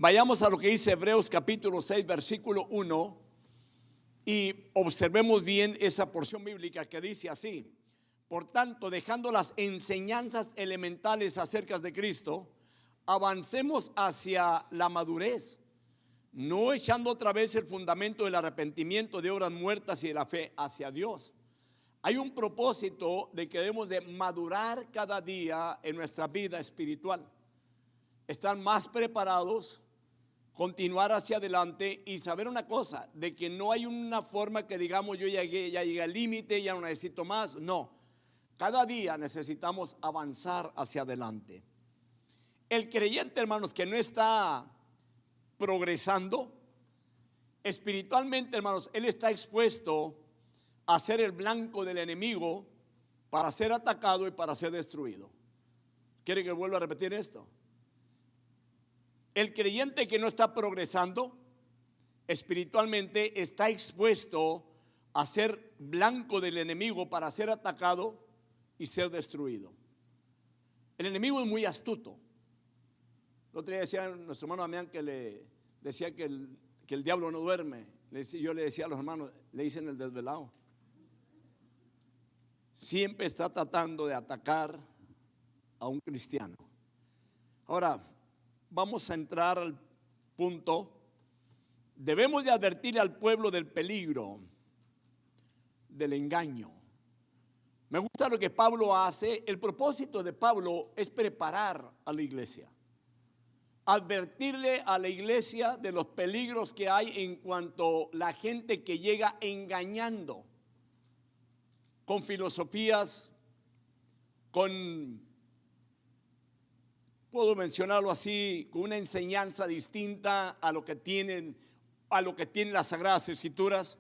Vayamos a lo que dice Hebreos capítulo 6, versículo 1, y observemos bien esa porción bíblica que dice así: por tanto, dejando las enseñanzas elementales acerca de Cristo, avancemos hacia la madurez, no echando otra vez el fundamento del arrepentimiento de obras muertas y de la fe hacia Dios. Hay un propósito de que debemos de madurar cada día en nuestra vida espiritual, estar más preparados, continuar hacia adelante y saber una cosa, de que no hay una forma que digamos yo ya llegué al límite, ya no necesito más. No, cada día necesitamos avanzar hacia adelante. El creyente, hermanos, que no está progresando espiritualmente, hermanos, él está expuesto a ser el blanco del enemigo para ser atacado y para ser destruido. ¿Quiere que vuelva a repetir esto? El creyente que no está progresando espiritualmente está expuesto a ser blanco del enemigo para ser atacado y ser destruido. El enemigo es muy astuto. El otro día decía nuestro hermano Damián que le decía que el diablo no duerme. Yo le decía a los hermanos, le dicen el desvelado. Siempre está tratando de atacar a un cristiano. Ahora, vamos a entrar al punto. Debemos de advertir al pueblo del peligro del engaño. Me gusta lo que Pablo hace. El propósito de Pablo es preparar a la iglesia, advertirle a la iglesia de los peligros que hay en cuanto a la gente que llega engañando con filosofías, puedo mencionarlo así, con una enseñanza distinta a lo que tienen las Sagradas Escrituras.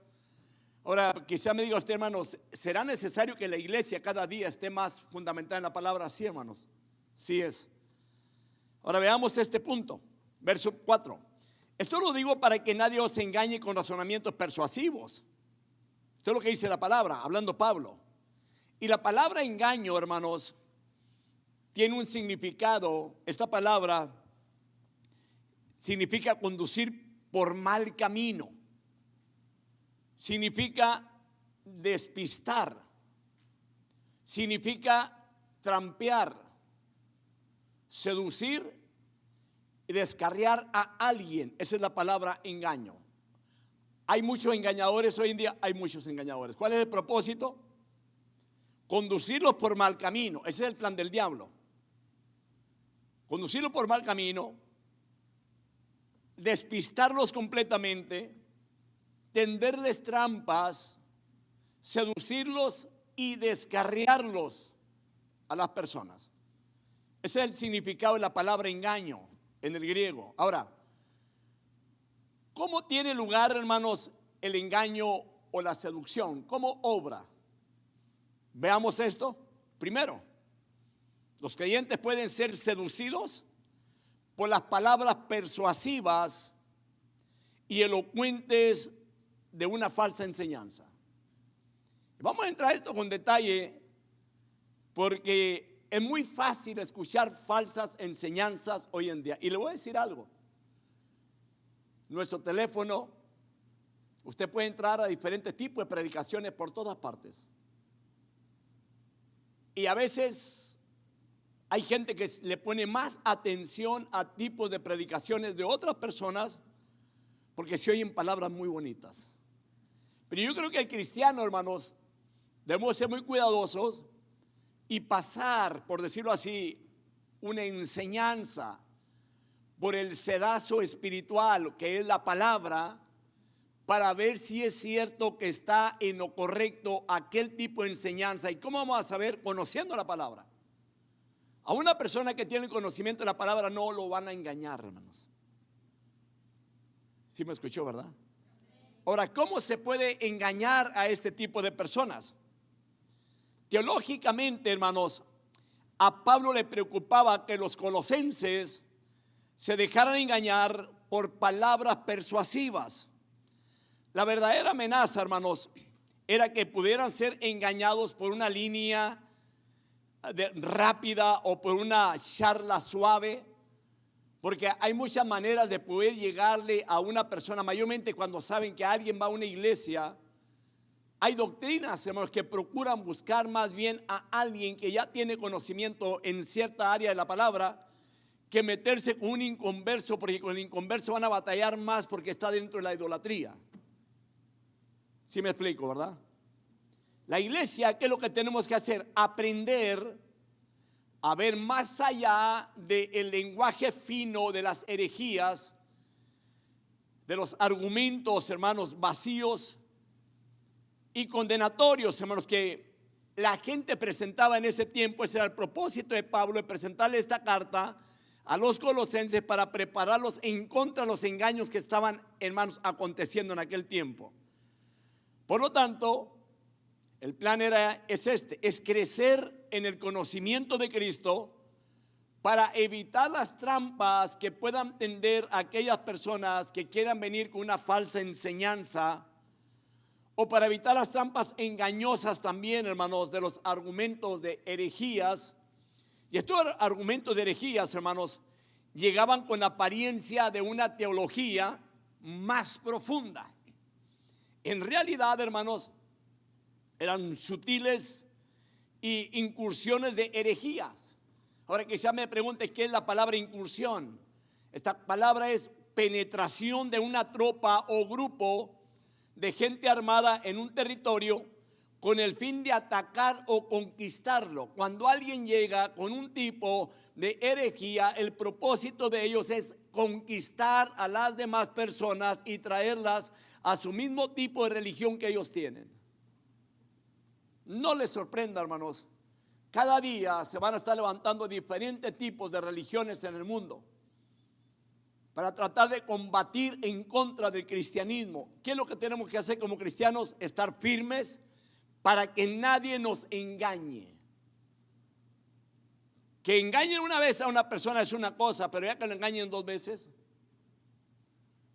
Ahora, quizá me diga usted, hermanos, ¿será necesario que la iglesia cada día esté más fundamentada en la palabra? Sí, hermanos, sí es. Ahora veamos este punto, verso 4. Esto lo digo para que nadie os engañe con razonamientos persuasivos. Esto es lo que dice la palabra, hablando Pablo. Y la palabra engaño, hermanos, tiene un significado. Esta palabra significa conducir por mal camino. Significa despistar. Significa trampear, seducir y descarriar a alguien. Esa es la palabra engaño. Hay muchos engañadores hoy en día, hay muchos engañadores. ¿Cuál es el propósito? Conducirlos por mal camino. Ese es el plan del diablo. Conducirlos por mal camino, despistarlos completamente, tenderles trampas, seducirlos y descarriarlos a las personas. Ese es el significado de la palabra engaño en el griego. Ahora, ¿cómo tiene lugar, hermanos, el engaño o la seducción? ¿Cómo obra? Veamos esto. Primero, los creyentes pueden ser seducidos por las palabras persuasivas y elocuentes de una falsa enseñanza. Vamos a entrar a esto con detalle porque es muy fácil escuchar falsas enseñanzas hoy en día. Y le voy a decir algo. Nuestro teléfono, usted puede entrar a diferentes tipos de predicaciones por todas partes. Y a veces hay gente que le pone más atención a tipos de predicaciones de otras personas porque se oyen palabras muy bonitas. Pero yo creo que el cristiano, hermanos, debemos ser muy cuidadosos y pasar, por decirlo así, una enseñanza por el sedazo espiritual que es la palabra, para ver si es cierto que está en lo correcto aquel tipo de enseñanza. ¿Y cómo vamos a saber? Conociendo la palabra. A una persona que tiene conocimiento de la palabra no lo van a engañar, hermanos. ¿Sí me escuchó, verdad? Ahora, ¿cómo se puede engañar a este tipo de personas? Teológicamente, hermanos, a Pablo le preocupaba que los colosenses se dejaran engañar por palabras persuasivas. La verdadera amenaza, hermanos, era que pudieran ser engañados por una línea rápida o por una charla suave Porque hay muchas maneras de poder llegarle a una persona, mayormente cuando saben que alguien va a una iglesia. Hay doctrinas, hermanos, que procuran buscar más bien a alguien que ya tiene conocimiento en cierta área de la palabra, que meterse con un inconverso, porque con el inconverso van a batallar más porque está dentro de la idolatría. ¿Sí me explico, verdad? La iglesia, ¿qué es lo que tenemos que hacer? Aprender a ver más allá del lenguaje fino de las herejías, de los argumentos, hermanos, vacíos y condenatorios, hermanos, que la gente presentaba en ese tiempo. Ese era el propósito de Pablo, de presentarle esta carta a los colosenses para prepararlos en contra de los engaños que estaban, hermanos, aconteciendo en aquel tiempo. Por lo tanto, el plan es crecer en el conocimiento de Cristo para evitar las trampas que puedan tender a aquellas personas que quieran venir con una falsa enseñanza, o para evitar las trampas engañosas también, hermanos, de los argumentos de herejías. Y estos argumentos de herejías, hermanos, llegaban con la apariencia de una teología más profunda. En realidad, hermanos, eran sutiles y incursiones de herejías. Ahora que ya me pregunte qué es la palabra incursión. Esta palabra es penetración de una tropa o grupo de gente armada en un territorio con el fin de atacar o conquistarlo. Cuando alguien llega con un tipo de herejía, el propósito de ellos es conquistar a las demás personas y traerlas a su mismo tipo de religión que ellos tienen. No les sorprenda, hermanos, cada día se van a estar levantando diferentes tipos de religiones en el mundo para tratar de combatir en contra del cristianismo. ¿Qué es lo que tenemos que hacer como cristianos? Estar firmes para que nadie nos engañe. Que engañen una vez a una persona es una cosa, pero ya que lo engañen dos veces,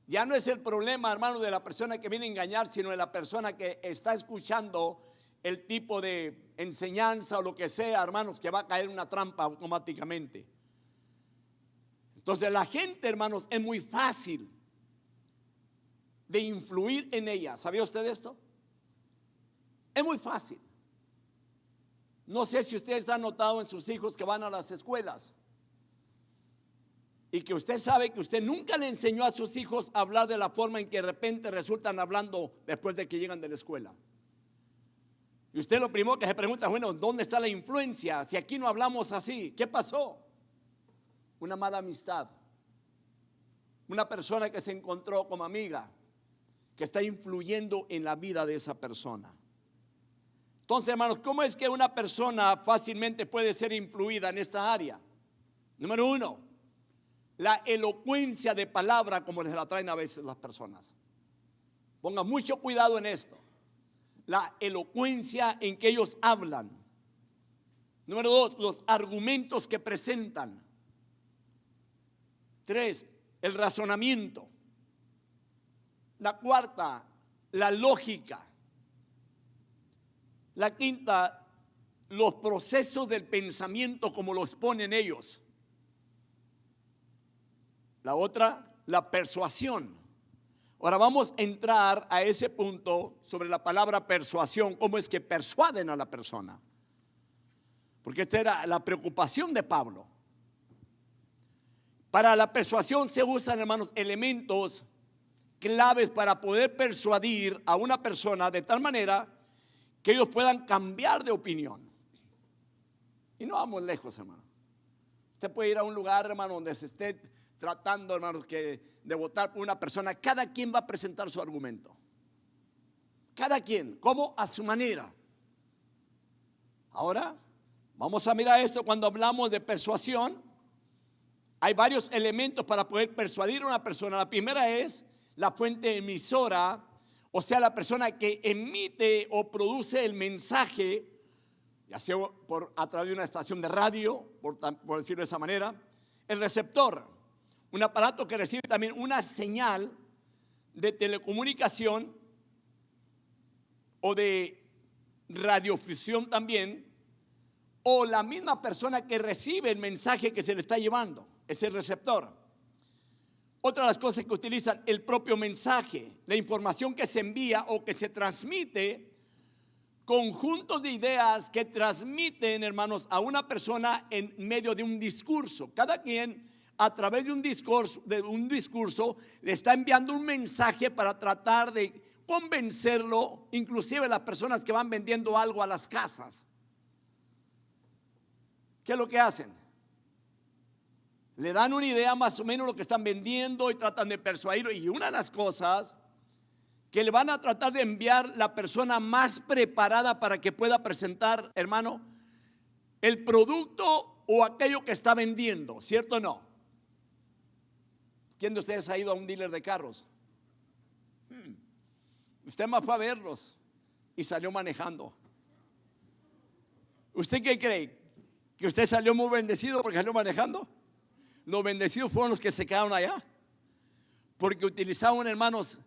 ya no es el problema, hermano, de la persona que viene a engañar, sino de la persona que está escuchando el tipo de enseñanza o lo que sea, hermanos, que va a caer en una trampa automáticamente. Entonces la gente, hermanos, es muy fácil de influir en ella. ¿Sabía usted esto? Es muy fácil. No sé si ustedes han notado en sus hijos que van a las escuelas y que usted sabe que usted nunca le enseñó a sus hijos a hablar de la forma en que de repente resultan hablando después de que llegan de la escuela. Y usted lo primero que se pregunta, bueno, ¿dónde está la influencia? Si aquí no hablamos así, ¿qué pasó? Una mala amistad, una persona que se encontró como amiga, que está influyendo en la vida de esa persona. Entonces, hermanos, ¿cómo es que una persona fácilmente puede ser influida en esta área? Número uno, la elocuencia de palabra, como les la traen a veces las personas. Ponga mucho cuidado en esto. La elocuencia en que ellos hablan. Número dos, los argumentos que presentan. Tres, el razonamiento. La cuarta, la lógica. La quinta, los procesos del pensamiento como lo exponen ellos. La otra, la persuasión. Ahora vamos a entrar a ese punto sobre la palabra persuasión, cómo es que persuaden a la persona. Porque esta era la preocupación de Pablo. Para la persuasión se usan, hermanos, elementos claves para poder persuadir a una persona de tal manera que ellos puedan cambiar de opinión. Y no vamos lejos, hermano. Usted puede ir a un lugar, hermano, donde se esté tratando, hermanos, de votar por una persona. Cada quien va a presentar su argumento. Cada quien, como a su manera. Ahora, vamos a mirar esto cuando hablamos de persuasión. Hay varios elementos para poder persuadir a una persona. La primera es la fuente emisora, o sea, la persona que emite o produce el mensaje, ya sea a través de una estación de radio, por decirlo de esa manera. El receptor, un aparato que recibe también una señal de telecomunicación o de radiofusión también, o la misma persona que recibe el mensaje que se le está llevando, es el receptor. Otra de las cosas que utilizan, el propio mensaje, la información que se envía o que se transmite, conjuntos de ideas que transmiten, hermanos, a una persona en medio de un discurso. Cada quien a través de un discurso le está enviando un mensaje para tratar de convencerlo, inclusive las personas que van vendiendo algo a las casas. ¿Qué es lo que hacen? Le dan una idea más o menos lo que están vendiendo y tratan de persuadirlo. Y una de las cosas que le van a tratar de enviar la persona más preparada para que pueda presentar, hermano, el producto o aquello que está vendiendo, ¿cierto o no? ¿Quién de ustedes ha ido a un dealer de carros? Usted más fue a verlos y salió manejando. ¿Usted qué cree? ¿Que usted salió muy bendecido porque salió manejando? Los bendecidos fueron los que se quedaron allá, porque utilizaban, hermanos,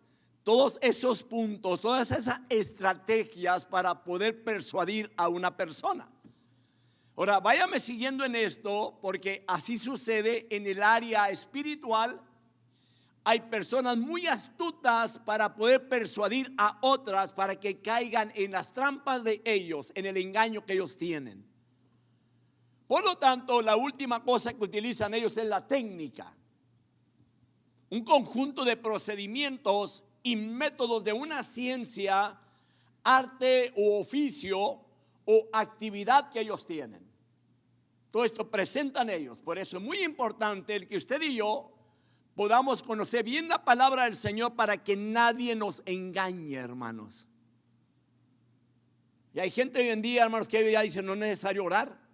todos esos puntos, todas esas estrategias para poder persuadir a una persona. Ahora, váyame siguiendo en esto, porque así sucede en el área espiritual. Hay personas muy astutas para poder persuadir a otras para que caigan en las trampas de ellos, en el engaño que ellos tienen. Por lo tanto, la última cosa que utilizan ellos es la técnica. Un conjunto de procedimientos y métodos de una ciencia, arte o oficio o actividad que ellos tienen. Todo esto presentan ellos. Por eso es muy importante el que usted y yo podamos conocer bien la palabra del Señor para que nadie nos engañe, hermanos. Y hay gente hoy en día, hermanos, que ya dicen no es necesario orar.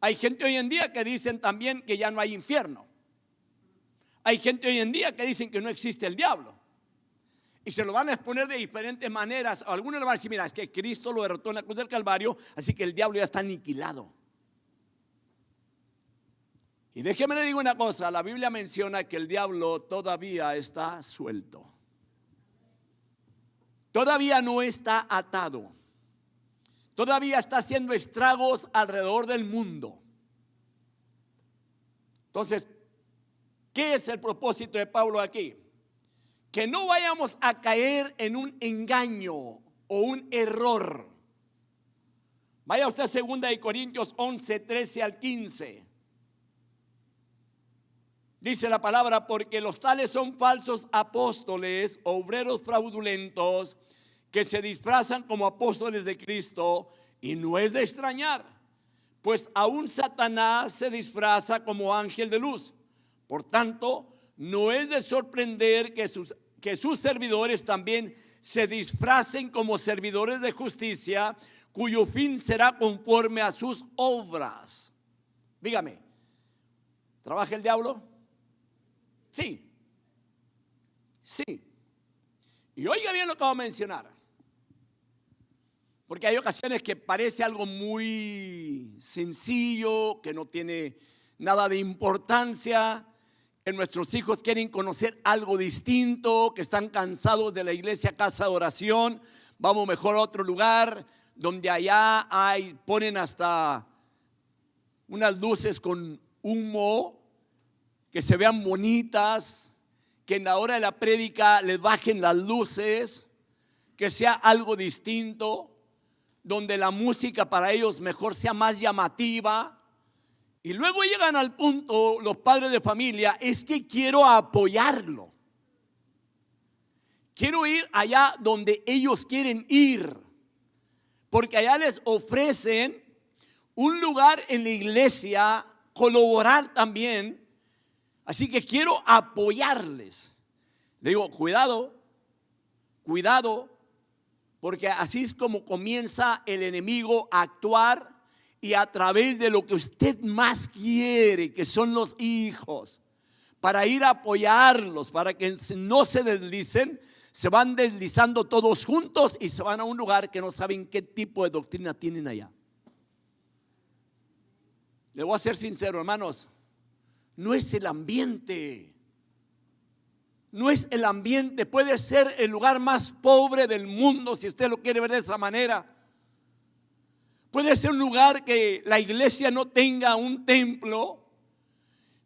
Hay gente hoy en día que dicen también que ya no hay infierno. Hay gente hoy en día que dicen que no existe el diablo. Y se lo van a exponer de diferentes maneras. Algunos le van a decir, mira, es que Cristo lo derrotó en la cruz del Calvario, así que el diablo ya está aniquilado. Y déjeme le digo una cosa, la Biblia menciona que el diablo todavía está suelto. Todavía no está atado. Todavía está haciendo estragos alrededor del mundo. Entonces, ¿qué es el propósito de Pablo aquí? Que no vayamos a caer en un engaño o un error. Vaya usted a 2 Corintios 11, 13 al 15. Dice la palabra, porque los tales son falsos apóstoles, obreros fraudulentos, que se disfrazan como apóstoles de Cristo, y no es de extrañar, pues aún Satanás se disfraza como ángel de luz. Por tanto, no es de sorprender que sus servidores también se disfracen como servidores de justicia, cuyo fin será conforme a sus obras. Dígame, ¿trabaja el diablo? Sí. Sí. Y oiga bien lo que voy a mencionar. Porque hay ocasiones que parece algo muy sencillo, que no tiene nada de importancia, que nuestros hijos quieren conocer algo distinto, que están cansados de la iglesia, casa de oración. Vamos mejor a otro lugar donde allá ponen hasta unas luces con humo que se vean bonitas, que en la hora de la prédica les bajen las luces, que sea algo distinto, donde la música para ellos mejor sea más llamativa. Y luego llegan al punto los padres de familia, es que quiero apoyarlo. Quiero ir allá donde ellos quieren ir, porque allá les ofrecen un lugar en la iglesia, colaborar también. Así que quiero apoyarles. Le digo, cuidado, porque así es como comienza el enemigo a actuar, y a través de lo que usted más quiere, que son los hijos, para ir a apoyarlos, para que no se deslicen, se van deslizando todos juntos y se van a un lugar que no saben qué tipo de doctrina tienen allá. Le voy a ser sincero, hermanos, no es el ambiente. No es el ambiente, puede ser el lugar más pobre del mundo si usted lo quiere ver de esa manera. Puede ser un lugar que la iglesia no tenga un templo,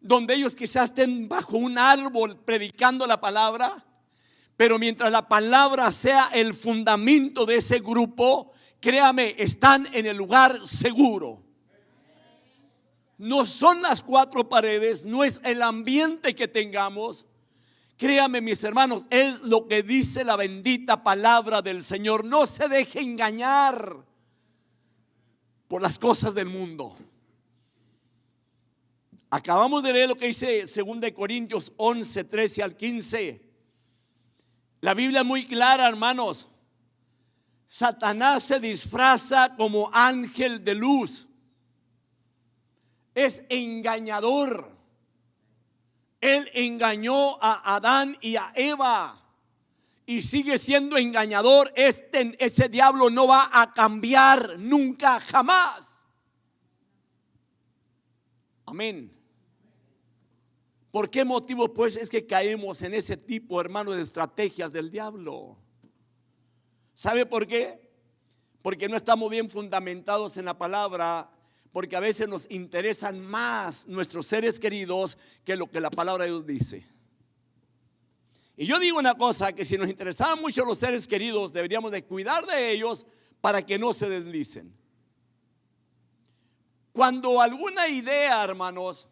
donde ellos quizás estén bajo un árbol predicando la palabra, pero mientras la palabra sea el fundamento de ese grupo, créame, están en el lugar seguro. No son las cuatro paredes, no es el ambiente que tengamos. Créame, mis hermanos, es lo que dice la bendita palabra del Señor. No se deje engañar por las cosas del mundo. Acabamos de leer lo que dice 2 Corintios 11, 13 al 15. La Biblia es muy clara, hermanos. Satanás se disfraza como ángel de luz. Es engañador. Él engañó a Adán y a Eva y sigue siendo engañador. Ese diablo no va a cambiar nunca, jamás. Amén. ¿Por qué motivo? Pues es que caemos en ese tipo, hermano, de estrategias del diablo. ¿Sabe por qué? Porque no estamos bien fundamentados en la palabra. Porque a veces nos interesan más nuestros seres queridos que lo que la palabra de Dios dice. Y yo digo una cosa, que si nos interesaban mucho los seres queridos, deberíamos de cuidar de ellos para que no se deslicen. Cuando alguna idea, hermanos,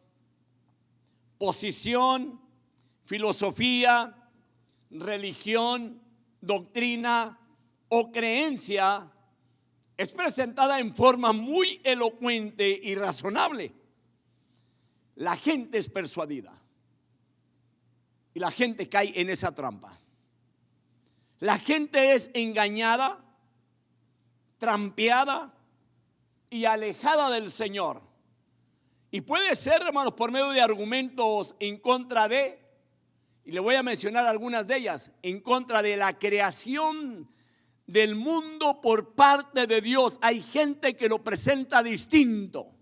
posición, filosofía, religión, doctrina o creencia es presentada en forma muy elocuente y razonable, la gente es persuadida y la gente cae en esa trampa. La gente es engañada, trampeada y alejada del Señor. Y puede ser, hermanos, por medio de argumentos en contra de, y le voy a mencionar algunas de ellas, en contra de la creación del mundo por parte de Dios. Hay gente que lo presenta distinto.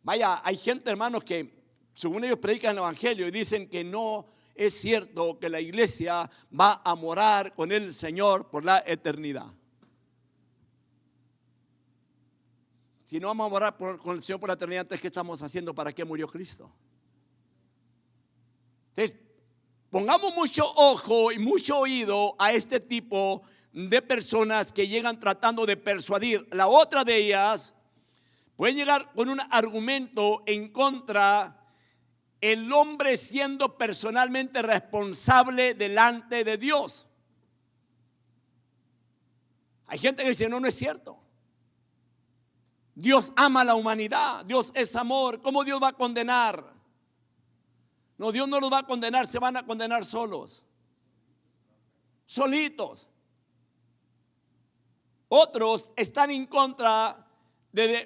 Vaya, hay gente, hermanos, que según ellos predican el evangelio y dicen que no es cierto que la iglesia va a morar con el Señor por la eternidad. Si no vamos a morar con el Señor por la eternidad, entonces ¿qué estamos haciendo? ¿Para qué murió Cristo? Entonces, pongamos mucho ojo y mucho oído a este tipo de personas que llegan tratando de persuadir. La otra de ellas puede llegar con un argumento en contra el hombre siendo personalmente responsable delante de Dios. Hay gente que dice, no, no es cierto. Dios ama a la humanidad, Dios es amor. ¿Cómo Dios va a condenar? No, Dios no los va a condenar, se van a condenar solos, solitos. Otros están en contra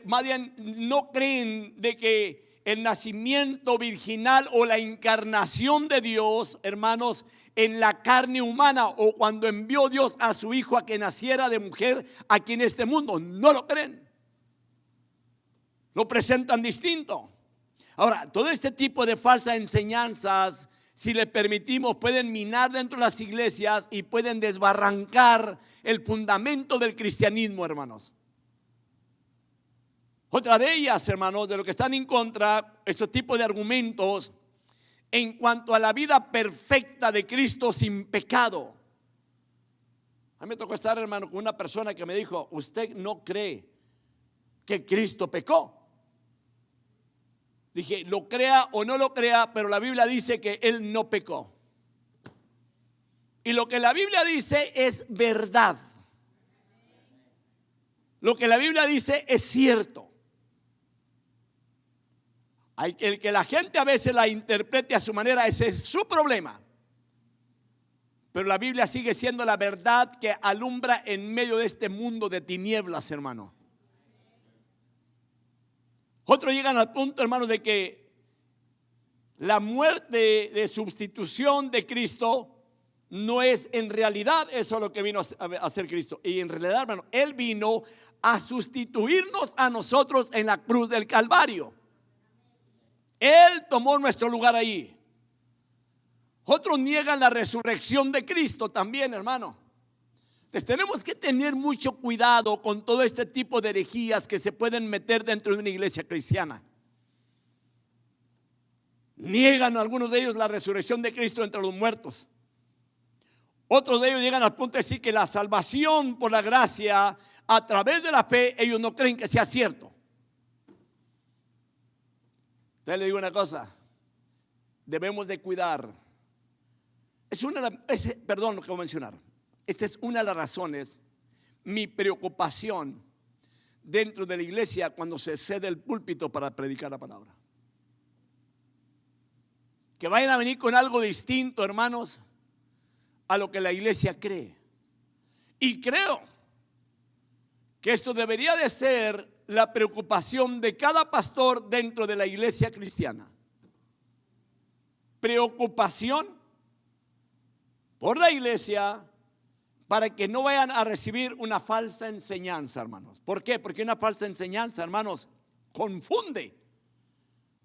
más bien no creen de que el nacimiento virginal o la encarnación de Dios, hermanos, en la carne humana, o cuando envió Dios a su hijo a que naciera de mujer aquí en este mundo, no lo creen. Lo presentan distinto. Ahora, todo este tipo de falsas enseñanzas, si le permitimos, pueden minar dentro de las iglesias y pueden desbarrancar el fundamento del cristianismo, hermanos. Otra de ellas, hermanos, de lo que están en contra, estos tipos de argumentos en cuanto a la vida perfecta de Cristo sin pecado. A mí me tocó estar, hermano, con una persona que me dijo, usted no cree que Cristo pecó. Dije, lo crea o no lo crea, pero la Biblia dice que Él no pecó. Y lo que la Biblia dice es verdad. Lo que la Biblia dice es cierto. El que la gente a veces la interprete a su manera, ese es su problema. Pero la Biblia sigue siendo la verdad que alumbra en medio de este mundo de tinieblas, hermano. Otros llegan al punto, hermanos, de que la muerte de sustitución de Cristo no es en realidad eso lo que vino a hacer Cristo. Y en realidad, hermano, Él vino a sustituirnos a nosotros en la cruz del Calvario. Él tomó nuestro lugar ahí. Otros niegan la resurrección de Cristo también, hermano. Entonces tenemos que tener mucho cuidado con todo este tipo de herejías que se pueden meter dentro de una iglesia cristiana. Niegan algunos de ellos la resurrección de Cristo entre los muertos. Otros de ellos llegan al punto de decir que la salvación por la gracia a través de la fe, ellos no creen que sea cierto. Entonces le digo una cosa, debemos de cuidar. Perdón lo que voy a mencionar. Esta es una de las razones, mi preocupación dentro de la iglesia cuando se cede el púlpito para predicar la palabra. Que vayan a venir con algo distinto, hermanos, a lo que la iglesia cree. Y creo que esto debería de ser la preocupación de cada pastor dentro de la iglesia cristiana. Preocupación por la iglesia para que no vayan a recibir una falsa enseñanza, hermanos. ¿Por qué? Porque una falsa enseñanza, hermanos, confunde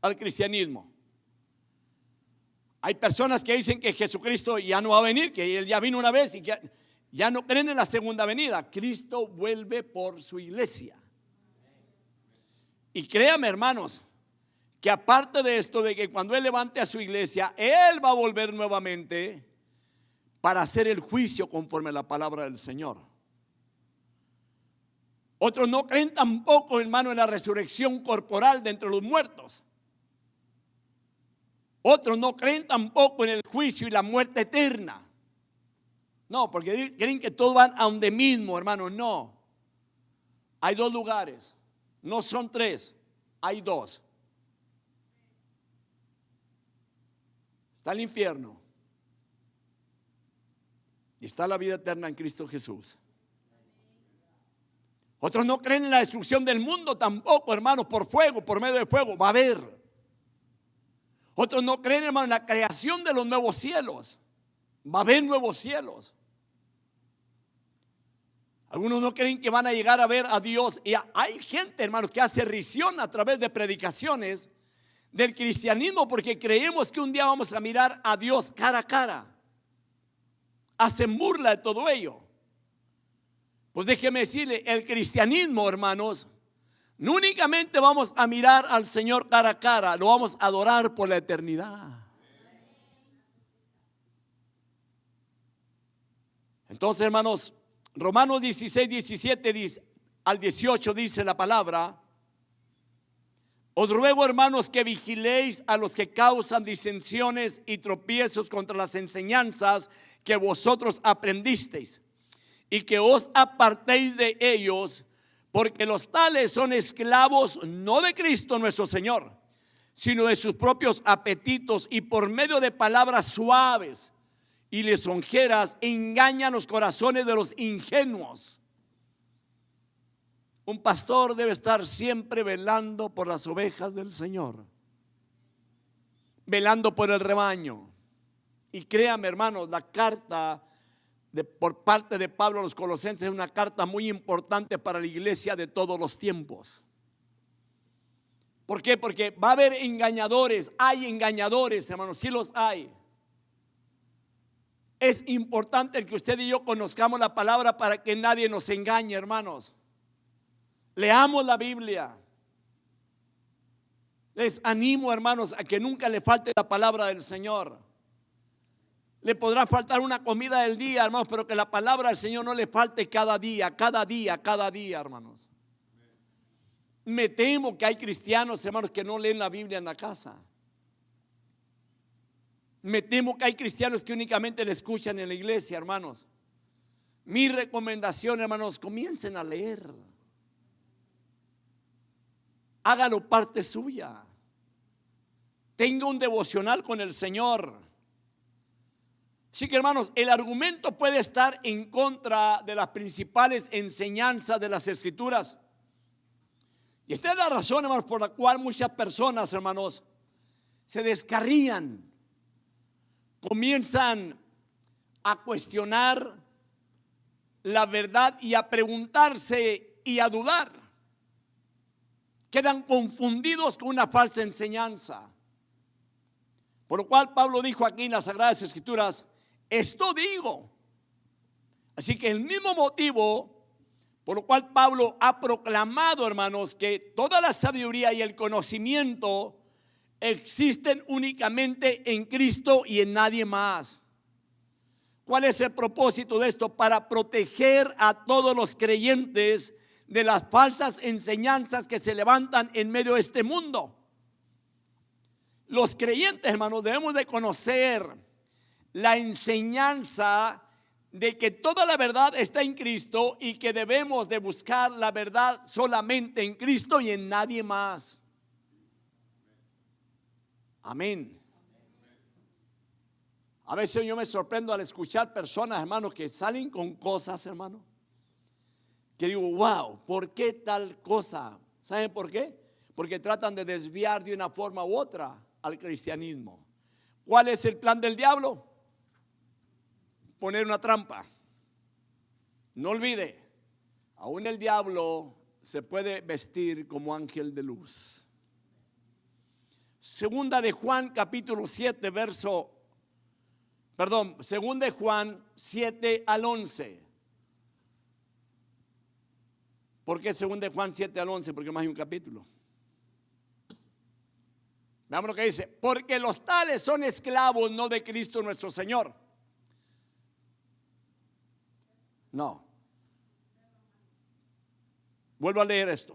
al cristianismo. Hay personas que dicen que Jesucristo ya no va a venir, que Él ya vino una vez y que ya no creen en la segunda venida. Cristo vuelve por su iglesia. Y créame, hermanos, que aparte de esto, de que cuando Él levante a su iglesia, Él va a volver nuevamente para hacer el juicio conforme a la palabra del Señor. Otros no creen tampoco, hermano, en la resurrección corporal de entre los muertos. Otros no creen tampoco en el juicio y la muerte eterna. No, porque creen que todos van a donde mismo, hermano. No. Hay dos lugares. No son tres. Hay dos. Está el infierno. Y está la vida eterna en Cristo Jesús. Otros no creen en la destrucción del mundo tampoco, hermanos, por fuego, por medio de fuego. Va a haber. Otros no creen, hermano, en la creación de los nuevos cielos. Va a haber nuevos cielos. Algunos no creen que van a llegar a ver a Dios. Y hay gente, hermanos, que hace risión a través de predicaciones del cristianismo porque creemos que un día vamos a mirar a Dios cara a cara. Hacen burla de todo ello. Pues déjeme decirle, el cristianismo, hermanos, no únicamente vamos a mirar al Señor cara a cara, lo vamos a adorar por la eternidad. Entonces, hermanos, Romanos 16, 17 dice, al 18 dice la palabra: os ruego, hermanos, que vigiléis a los que causan disensiones y tropiezos contra las enseñanzas que vosotros aprendisteis, y que os apartéis de ellos, porque los tales son esclavos no de Cristo nuestro Señor, sino de sus propios apetitos, y por medio de palabras suaves y lisonjeras engañan los corazones de los ingenuos. Un pastor debe estar siempre velando por las ovejas del Señor, velando por el rebaño. Y créame, hermanos, la carta por parte de Pablo a los Colosenses es una carta muy importante para la iglesia de todos los tiempos. ¿Por qué? Porque va a haber engañadores. Hay engañadores, hermanos, sí los hay. Es importante que usted y yo conozcamos la palabra para que nadie nos engañe, hermanos. Leamos la Biblia. Les animo, hermanos, a que nunca le falte la palabra del Señor. Le podrá faltar una comida del día, hermanos, pero que la palabra del Señor no le falte cada día, cada día, cada día, hermanos. Me temo que hay cristianos, hermanos, que no leen la Biblia en la casa. Me temo que hay cristianos que únicamente le escuchan en la iglesia, hermanos. Mi recomendación, hermanos, comiencen a leer. Hágalo parte suya. Tenga un devocional con el Señor. Así que, hermanos, el argumento puede estar en contra de las principales enseñanzas de las Escrituras. Y esta es la razón, hermanos, por la cual muchas personas, hermanos, se descarrían, comienzan a cuestionar la verdad y a preguntarse y a dudar. Quedan confundidos con una falsa enseñanza. Por lo cual Pablo dijo aquí en las Sagradas Escrituras: esto digo. Así que el mismo motivo por lo cual Pablo ha proclamado, hermanos, que toda la sabiduría y el conocimiento existen únicamente en Cristo y en nadie más. ¿Cuál es el propósito de esto? Para proteger a todos los creyentes de las falsas enseñanzas que se levantan en medio de este mundo. Los creyentes, hermanos, debemos de conocer la enseñanza de que toda la verdad está en Cristo y que debemos de buscar la verdad solamente en Cristo y en nadie más. Amén. A veces yo me sorprendo al escuchar personas, hermanos, que salen con cosas, hermano, que digo, wow, ¿por qué tal cosa? ¿Saben por qué? Porque tratan de desviar de una forma u otra al cristianismo. ¿Cuál es el plan del diablo? Poner una trampa. No olvide, aún el diablo se puede vestir como ángel de luz. Segunda de Juan capítulo 7 segunda de Juan 7 al 11. ¿Por qué segunda de Juan 7 al 11? Porque más hay un capítulo. Veamos lo que dice. Porque los tales son esclavos no de Cristo nuestro Señor. No. Vuelvo a leer esto.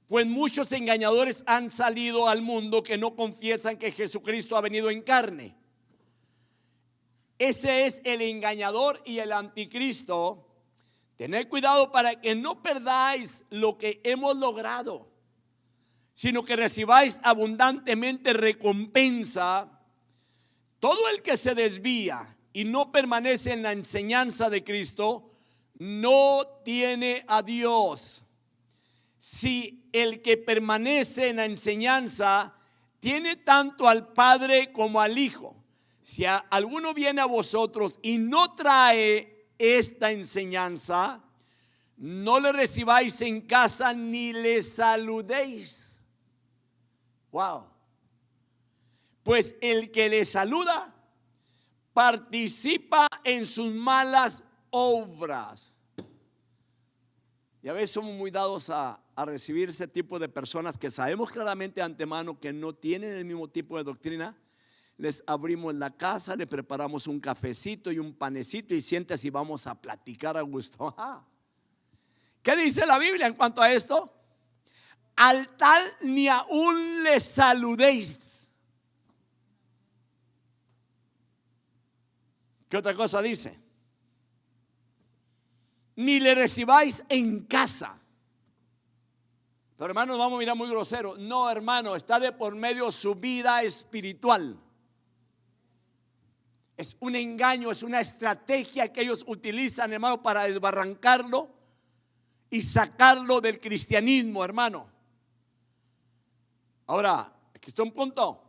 Pues muchos engañadores han salido al mundo que no confiesan que Jesucristo ha venido en carne. Ese es el engañador y el anticristo. Tened cuidado para que no perdáis lo que hemos logrado, sino que recibáis abundantemente recompensa. Todo el que se desvía y no permanece en la enseñanza de Cristo, no tiene a Dios. Si el que permanece en la enseñanza tiene tanto al Padre como al Hijo. Si alguno viene a vosotros y no trae esta enseñanza, no le recibáis en casa ni le saludéis. Wow. Pues el que le saluda participa en sus malas obras. Y a veces somos muy dados a recibir ese tipo de personas que sabemos claramente de antemano que no tienen el mismo tipo de doctrina. Les abrimos la casa, le preparamos un cafecito y un panecito y siéntese y vamos a platicar a gusto. ¿Qué dice la Biblia en cuanto a esto? Al tal ni aún le saludéis. ¿Qué otra cosa dice? Ni le recibáis en casa. Pero hermanos, vamos a mirar muy grosero. No, hermano, está de por medio su vida espiritual. Es un engaño, es una estrategia que ellos utilizan, hermano, para desbarrancarlo y sacarlo del cristianismo, hermano. Ahora, aquí está un punto.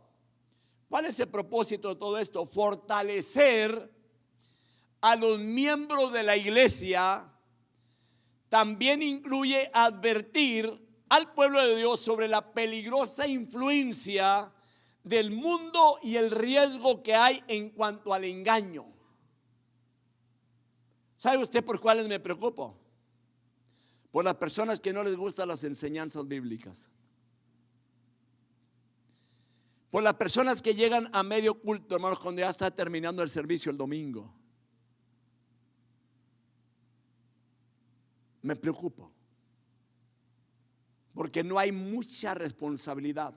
¿Cuál es el propósito de todo esto? Fortalecer a los miembros de la iglesia. También incluye advertir al pueblo de Dios sobre la peligrosa influencia del mundo y el riesgo que hay en cuanto al engaño. ¿Sabe usted por cuáles me preocupo? Por las personas que no les gustan las enseñanzas bíblicas. Por las personas que llegan a medio culto, hermanos, cuando ya está terminando el servicio el domingo. Me preocupo. Porque no hay mucha responsabilidad.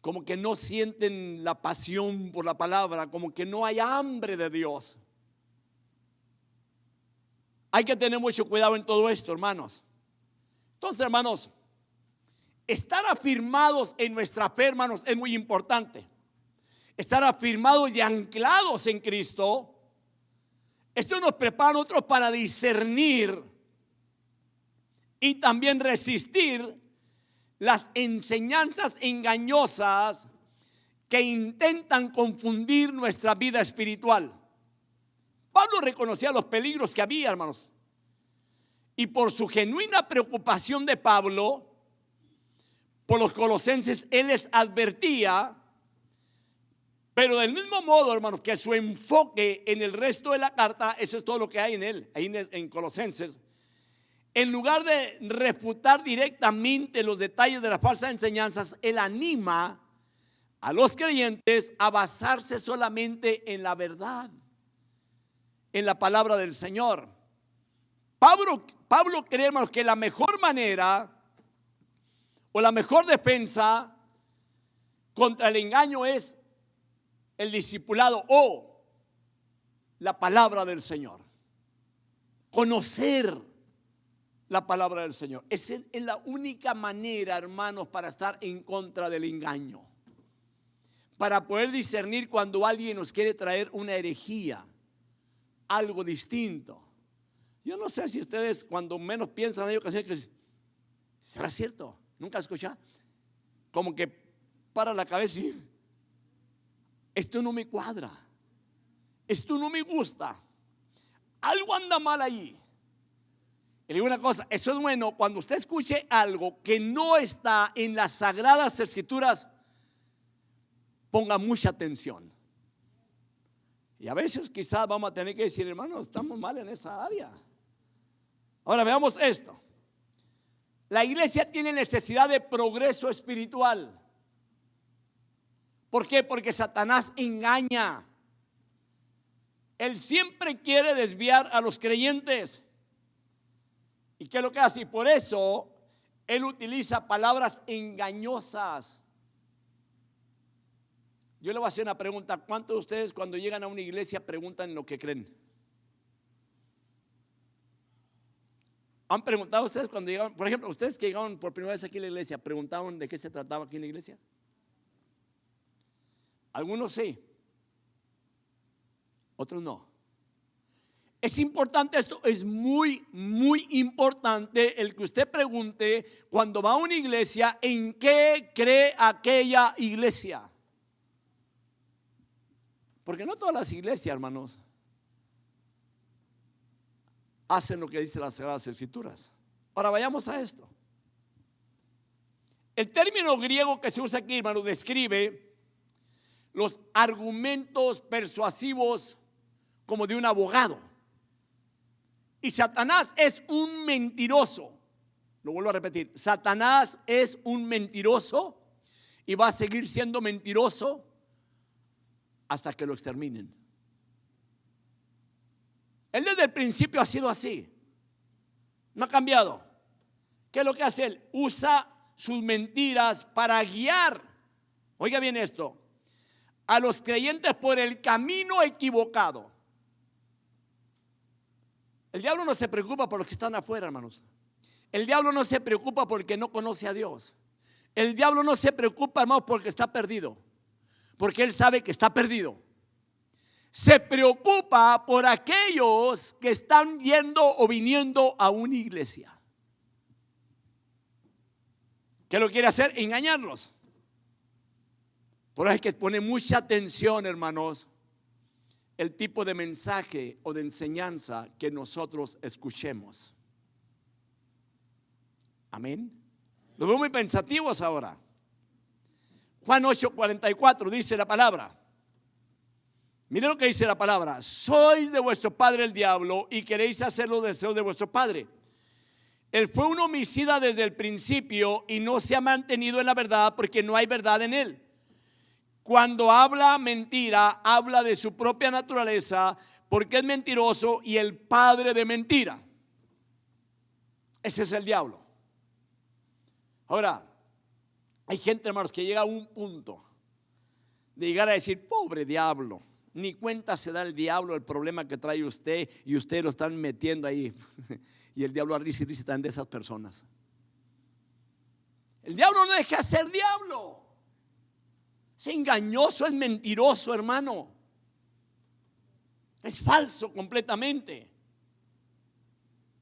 Como que no sienten la pasión por la palabra, como que no hay hambre de Dios. Hay que tener mucho cuidado en todo esto, hermanos. Entonces, hermanos, estar afirmados en nuestra fe, hermanos, es muy importante. Estar afirmados y anclados en Cristo. Esto nos prepara a nosotros para discernir y también resistir las enseñanzas engañosas que intentan confundir nuestra vida espiritual. Pablo reconocía los peligros que había, hermanos. Y por su genuina preocupación de Pablo por los colosenses, él les advertía. Pero del mismo modo, hermanos, que su enfoque en el resto de la carta, eso es todo lo que hay en él, ahí en Colosenses. en lugar de refutar directamente los detalles de las falsas enseñanzas, él anima a los creyentes a basarse solamente en la verdad, en la palabra del Señor. Pablo cree, hermanos, que la mejor manera o la mejor defensa contra el engaño es el discipulado o la palabra del Señor. Conocer la palabra del Señor. Esa es la única manera, hermanos, para estar en contra del engaño. Para poder discernir cuando alguien nos quiere traer una herejía, algo distinto. Yo no sé si ustedes, cuando menos piensan, hay ocasiones que ¿será cierto? Nunca escuché. Como que para la cabeza y esto no me cuadra, esto no me gusta, algo anda mal ahí. Y le digo una cosa, eso es bueno cuando usted escuche algo que no está en las Sagradas Escrituras, ponga mucha atención. Y a veces quizás vamos a tener que decir, hermano, estamos mal en esa área. Ahora veamos esto. La iglesia tiene necesidad de progreso espiritual. ¿Por qué? Porque Satanás engaña. Él siempre quiere desviar a los creyentes. ¿Y qué es lo que hace? Y por eso él utiliza palabras engañosas. Yo le voy a hacer una pregunta. ¿Cuántos de ustedes cuando llegan a una iglesia preguntan lo que creen? ¿Han preguntado ustedes cuando llegaron? Por ejemplo, ustedes que llegaron por primera vez aquí a la iglesia, ¿preguntaron de qué se trataba aquí en la iglesia? Algunos sí, otros no. Es importante esto, es muy importante el que usted pregunte cuando va a una iglesia en qué cree aquella iglesia. Porque no todas las iglesias, hermanos, hacen lo que dicen las Sagradas Escrituras. Ahora vayamos a esto. El término griego que se usa aquí, hermanos, describe los argumentos persuasivos como de un abogado. Y Satanás es un mentiroso. Lo vuelvo a repetir. Satanás es un mentiroso y va a seguir siendo mentiroso hasta que lo exterminen. Él desde el principio ha sido así. No ha cambiado. ¿Qué es lo que hace él? Usa sus mentiras para guiar, oiga bien esto, a los creyentes por el camino equivocado. El diablo no se preocupa por los que están afuera, hermanos. El diablo no se preocupa porque no conoce a Dios. El diablo no se preocupa, hermanos, porque está perdido, porque él sabe que está perdido. Se preocupa por aquellos que están yendo o viniendo a una iglesia. ¿Qué lo quiere hacer? Engañarlos. Por eso hay que poner mucha atención, hermanos, el tipo de mensaje o de enseñanza que nosotros escuchemos. Amén. Los veo muy pensativos ahora. Juan 8:44 dice la palabra. Miren lo que dice la palabra. Sois de vuestro padre el diablo y queréis hacer los deseos de vuestro padre. Él fue un homicida desde el principio y no se ha mantenido en la verdad porque no hay verdad en él. Cuando habla mentira, habla de su propia naturaleza porque es mentiroso y el padre de mentira. Ese es el diablo. Ahora, hay gente, hermanos, que llega a un punto de llegar a decir, pobre diablo. Ni cuenta se da el diablo el problema que trae usted y usted lo están metiendo ahí. Y el diablo risa y risa también de esas personas. El diablo no deja de ser diablo. Es engañoso, es mentiroso, hermano. Es falso completamente.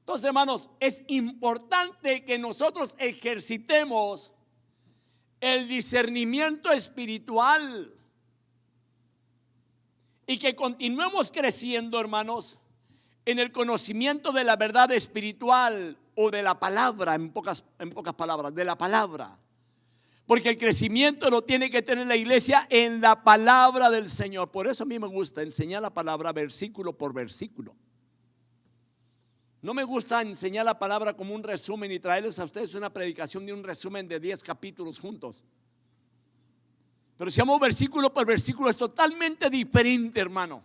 Entonces, hermanos, es importante que nosotros ejercitemos el discernimiento espiritual. Y que continuemos creciendo, hermanos, en el conocimiento de la verdad espiritual o de la palabra, en pocas palabras, de la palabra. Porque el crecimiento lo tiene que tener la iglesia en la palabra del Señor. Por eso a mí me gusta enseñar la palabra versículo por versículo. No me gusta enseñar la palabra como un resumen y traerles a ustedes una predicación de un resumen de 10 capítulos juntos. Pero si vamos versículo por versículo es totalmente diferente, hermano.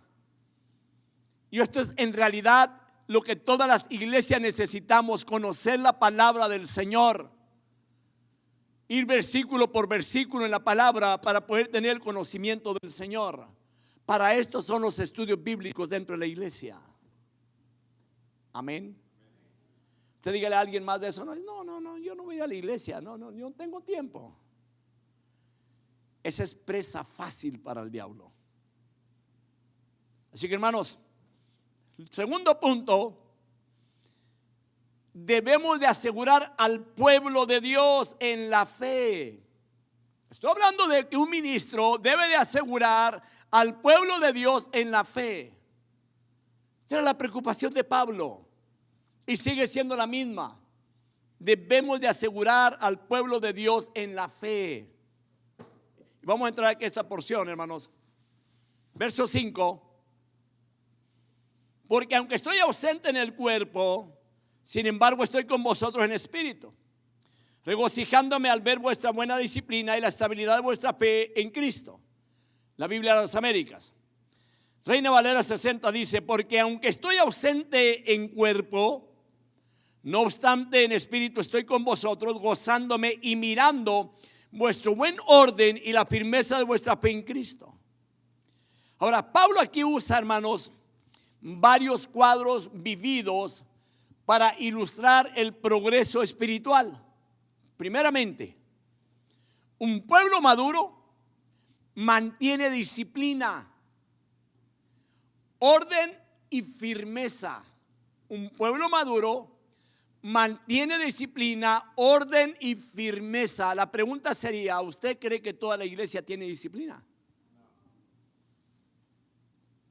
Y esto es en realidad lo que todas las iglesias necesitamos: conocer la palabra del Señor. Ir versículo por versículo en la palabra para poder tener el conocimiento del Señor. Para esto son los estudios bíblicos dentro de la iglesia. Amén. Usted dígale a alguien más de eso. No, yo no voy a la iglesia. No, yo no tengo tiempo. Esa es presa fácil para el diablo. Así que, hermanos, el segundo punto: debemos de asegurar al pueblo de Dios en la fe. Estoy hablando de que un ministro debe de asegurar al pueblo de Dios en la fe. Esta era la preocupación de Pablo y sigue siendo la misma. Debemos de asegurar al pueblo de Dios en la fe. Vamos a entrar aquí a esta porción, hermanos. Verso 5. Porque aunque estoy ausente en el cuerpo, sin embargo estoy con vosotros en espíritu, regocijándome al ver vuestra buena disciplina y la estabilidad de vuestra fe en Cristo. La Biblia de las Américas. Reina Valera 60 dice: porque aunque estoy ausente en cuerpo, no obstante en espíritu estoy con vosotros, gozándome y mirando vuestro buen orden y la firmeza de vuestra fe en Cristo. Ahora, Pablo aquí usa, hermanos, varios cuadros vividos para ilustrar el progreso espiritual. Primeramente, un pueblo maduro mantiene disciplina, orden y firmeza. Un pueblo maduro mantiene disciplina, orden y firmeza. La pregunta sería: ¿usted cree que toda la iglesia tiene disciplina?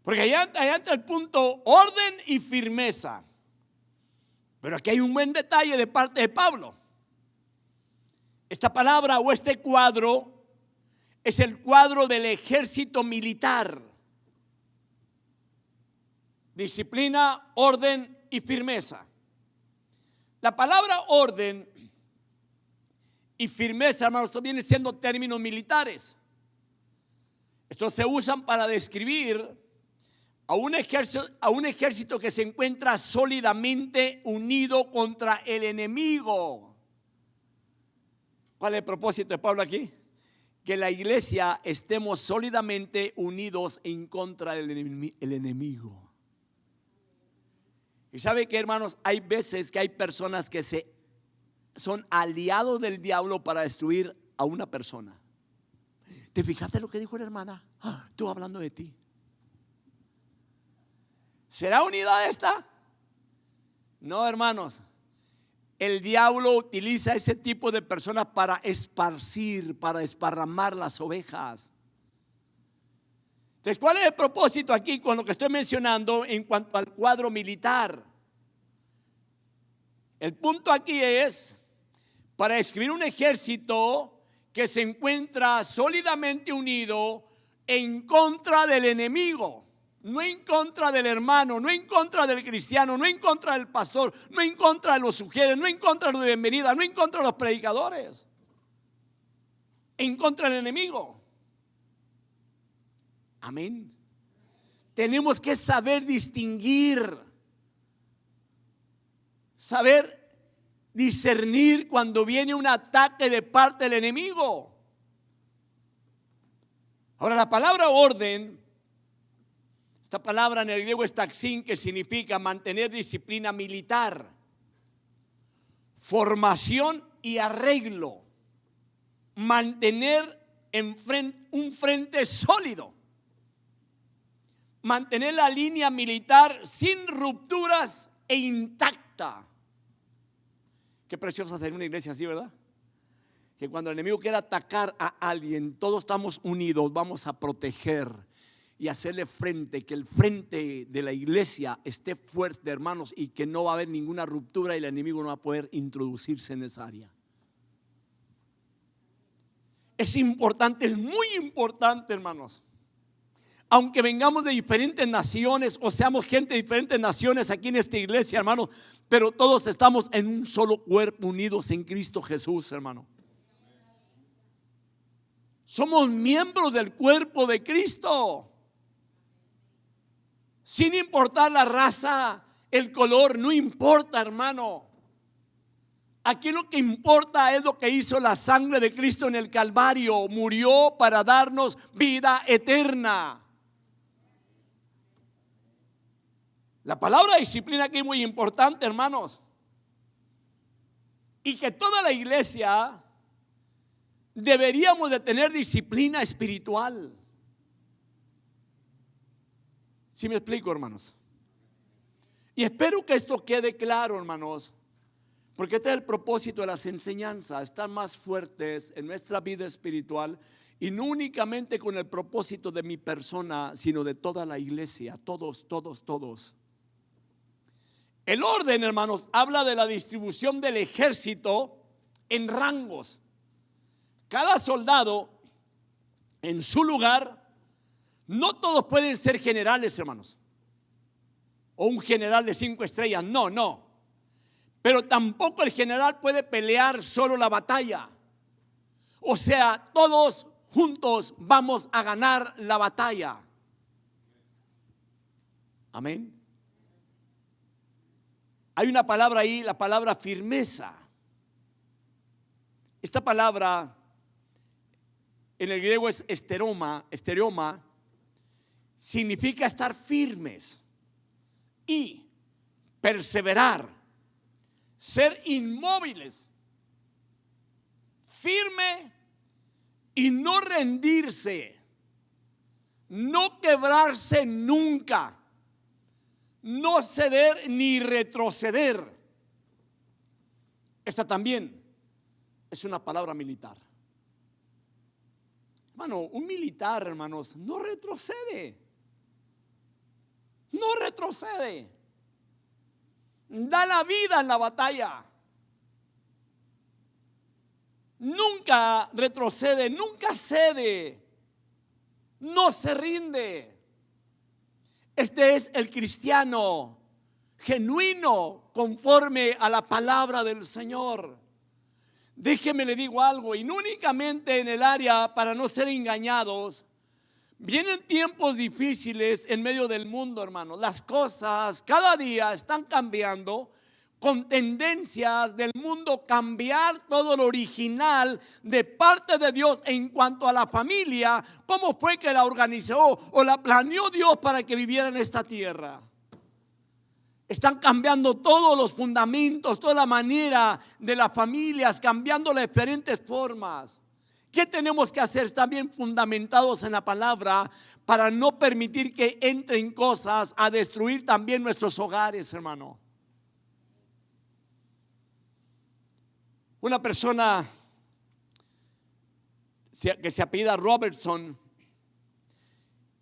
Porque allá está el punto orden y firmeza. Pero aquí hay un buen detalle de parte de Pablo. Esta palabra o este cuadro es el cuadro del ejército militar. Disciplina, orden y firmeza. La palabra orden y firmeza, hermanos, esto viene siendo términos militares. Estos se usan para describir a un ejército que se encuentra sólidamente unido contra el enemigo. ¿Cuál es el propósito de Pablo aquí? Que la iglesia estemos sólidamente unidos en contra del enemigo. Y sabe que, hermanos, hay veces que hay personas que son aliados del diablo para destruir a una persona. ¿Te fijaste lo que dijo la hermana? Estuvo hablando de ti. ¿Será unidad esta? No, hermanos. El diablo utiliza ese tipo de personas para esparcir, para esparramar las ovejas. Entonces, ¿cuál es el propósito aquí con lo que estoy mencionando en cuanto al cuadro militar? El punto aquí es para describir un ejército que se encuentra sólidamente unido en contra del enemigo. No en contra del hermano, no en contra del cristiano, no en contra del pastor, no en contra de los sugieres, no en contra de los de bienvenida, no en contra de los predicadores. En contra del enemigo. Amén. Tenemos que saber distinguir, saber discernir cuando viene un ataque de parte del enemigo. Ahora, la palabra orden, esta palabra en el griego es taxín, que significa mantener disciplina militar, formación y arreglo, mantener un frente sólido, mantener la línea militar sin rupturas e intacta. Qué precioso hacer una iglesia así, ¿verdad? Que cuando el enemigo quiera atacar a alguien, todos estamos unidos, vamos a proteger y hacerle frente, que el frente de la iglesia esté fuerte, hermanos, y que no va a haber ninguna ruptura y el enemigo no va a poder introducirse en esa área. Es importante, es muy importante, hermanos. aunque vengamos de diferentes naciones o seamos gente de diferentes naciones aquí en esta iglesia, hermano, pero todos estamos en un solo cuerpo, unidos en Cristo Jesús, hermano. Somos miembros del cuerpo de Cristo, sin importar la raza, el color, no importa, hermano. Aquí lo que importa es lo que hizo la sangre de Cristo en el Calvario. Murió para darnos vida eterna. La palabra disciplina aquí es muy importante, hermanos. Y que toda la iglesia deberíamos de tener disciplina espiritual. ¿Sí me explico, hermanos? Y espero que esto quede claro, hermanos. Porque este es el propósito de las enseñanzas, estar más fuertes en nuestra vida espiritual y no únicamente con el propósito de mi persona, sino de toda la iglesia, todos. El orden, hermanos, habla de la distribución del ejército en rangos. Cada soldado en su lugar, no todos pueden ser generales, hermanos, o un general de 5 estrellas, no. Pero tampoco el general puede pelear solo la batalla. O sea, todos juntos vamos a ganar la batalla. Amén. Hay una palabra ahí, la palabra firmeza. Esta palabra en el griego es esteroma, significa estar firmes y perseverar. Ser inmóviles, firme y no rendirse, no quebrarse nunca, no ceder ni retroceder. Esta también es una palabra militar. Hermano, un militar, hermanos, no retrocede. Da la vida en la batalla. Nunca retrocede, nunca cede, no se rinde. Este es el cristiano genuino, conforme a la palabra del Señor. Déjeme le digo algo, y no únicamente en el área para no ser engañados. Vienen tiempos difíciles en medio del mundo, hermano. Las cosas cada día están cambiando, con tendencias del mundo cambiar todo lo original de parte de Dios en cuanto a la familia. ¿Cómo fue que la organizó o la planeó Dios para que viviera en esta tierra? Están cambiando todos los fundamentos, toda la manera de las familias, cambiando las diferentes formas. ¿Qué tenemos que hacer? Estar bien fundamentados en la palabra para no permitir que entren cosas a destruir también nuestros hogares, hermano. Una persona que se apellida Robertson,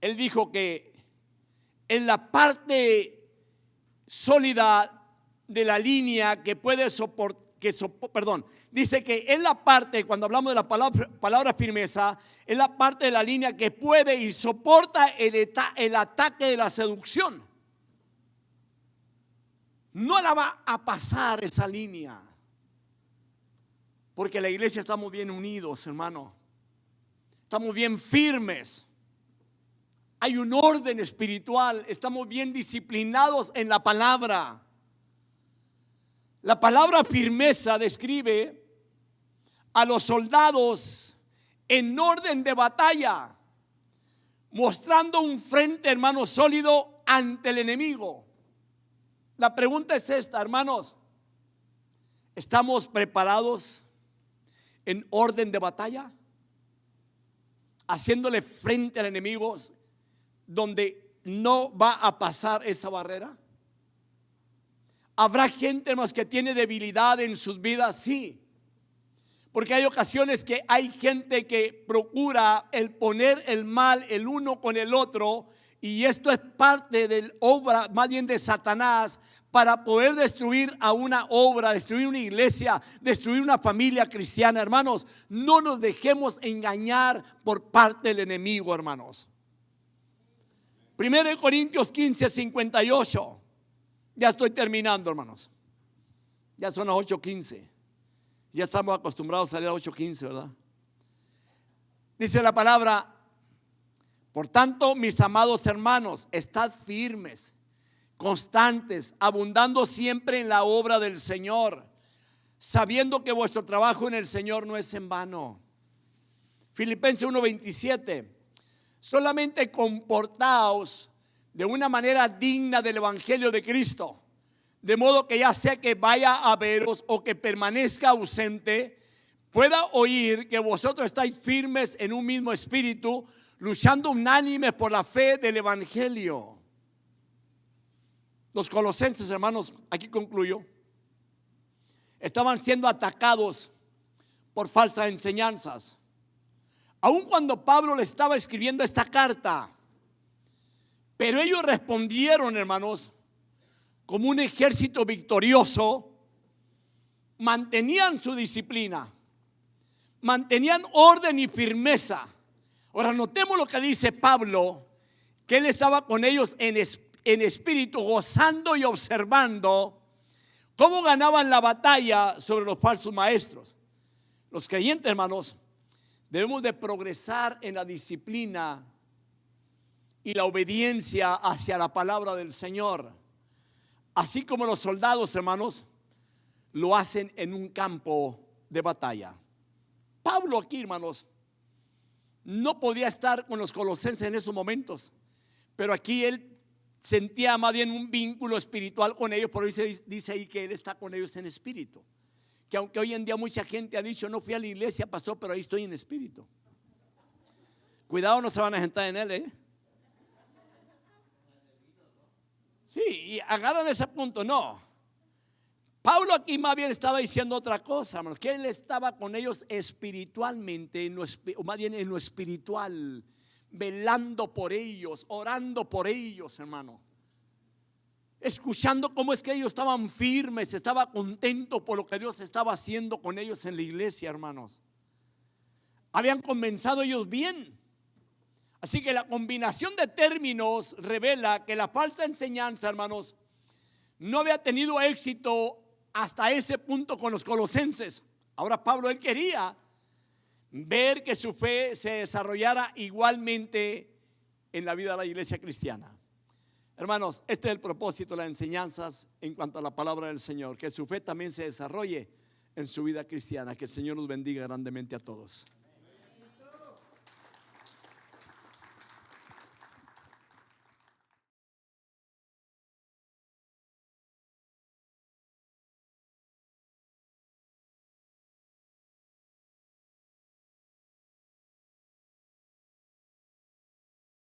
él dijo que en la parte sólida de la línea que puede soportar, dice que es la parte, cuando hablamos de la palabra firmeza, es la parte de la línea que puede y soporta el ataque de la seducción. No la va a pasar esa línea, porque la iglesia estamos bien unidos, hermano. Estamos bien firmes. Hay un orden espiritual, estamos bien disciplinados en la palabra. La palabra firmeza describe a los soldados en orden de batalla, mostrando un frente, hermano, sólido ante el enemigo. La pregunta es esta, hermanos: ¿estamos preparados en orden de batalla? Haciéndole frente al enemigo donde no va a pasar esa barrera. ¿Habrá gente, hermanos, que tiene debilidad en sus vidas? Sí. Porque hay ocasiones que hay gente que procura el poner el mal el uno con el otro, y esto es parte de la obra, más bien de Satanás, para poder destruir a una obra, destruir una iglesia, destruir una familia cristiana. Hermanos, no nos dejemos engañar por parte del enemigo, hermanos. 1 Corintios 15, 58. Ya estoy terminando, hermanos. Ya son las 8:15. Ya estamos acostumbrados a salir a 8:15, ¿verdad? Dice la palabra: por tanto, mis amados hermanos, estad firmes, constantes, abundando siempre en la obra del Señor, sabiendo que vuestro trabajo en el Señor no es en vano. Filipenses 1:27. Solamente comportaos de una manera digna del evangelio de Cristo, de modo que ya sea que vaya a veros o que permanezca ausente, pueda oír que vosotros estáis firmes en un mismo espíritu, luchando unánimes por la fe del evangelio. Los colosenses, hermanos, aquí concluyo, estaban siendo atacados por falsas enseñanzas. Aun cuando Pablo le estaba escribiendo esta carta, pero ellos respondieron, hermanos, como un ejército victorioso. Mantenían su disciplina, mantenían orden y firmeza. Ahora notemos lo que dice Pablo, que él estaba con ellos en espíritu, gozando y observando cómo ganaban la batalla sobre los falsos maestros. Los creyentes, hermanos, debemos de progresar en la disciplina y la obediencia hacia la palabra del Señor, así como los soldados, hermanos, lo hacen en un campo de batalla. Pablo aquí, hermanos, no podía estar con los colosenses en esos momentos, pero aquí él sentía más bien un vínculo espiritual con ellos. Por eso dice ahí que él está con ellos en espíritu. Que aunque hoy en día mucha gente ha dicho: no fui a la iglesia, pastor, pero ahí estoy en espíritu. Cuidado, no se van a sentar en él, Sí, y agarran ese punto. No, Pablo aquí más bien estaba diciendo otra cosa, hermanos, que él estaba con ellos espiritualmente, más bien en lo espiritual, velando por ellos, orando por ellos, hermano, escuchando cómo es que ellos estaban firmes, estaba contento por lo que Dios estaba haciendo con ellos en la iglesia, hermanos. Habían comenzado ellos bien. Así que la combinación de términos revela que la falsa enseñanza, hermanos, no había tenido éxito hasta ese punto con los colosenses. Ahora Pablo, él quería ver que su fe se desarrollara igualmente en la vida de la iglesia cristiana. Hermanos, este es el propósito de las enseñanzas en cuanto a la palabra del Señor, que su fe también se desarrolle en su vida cristiana. Que el Señor nos bendiga grandemente a todos.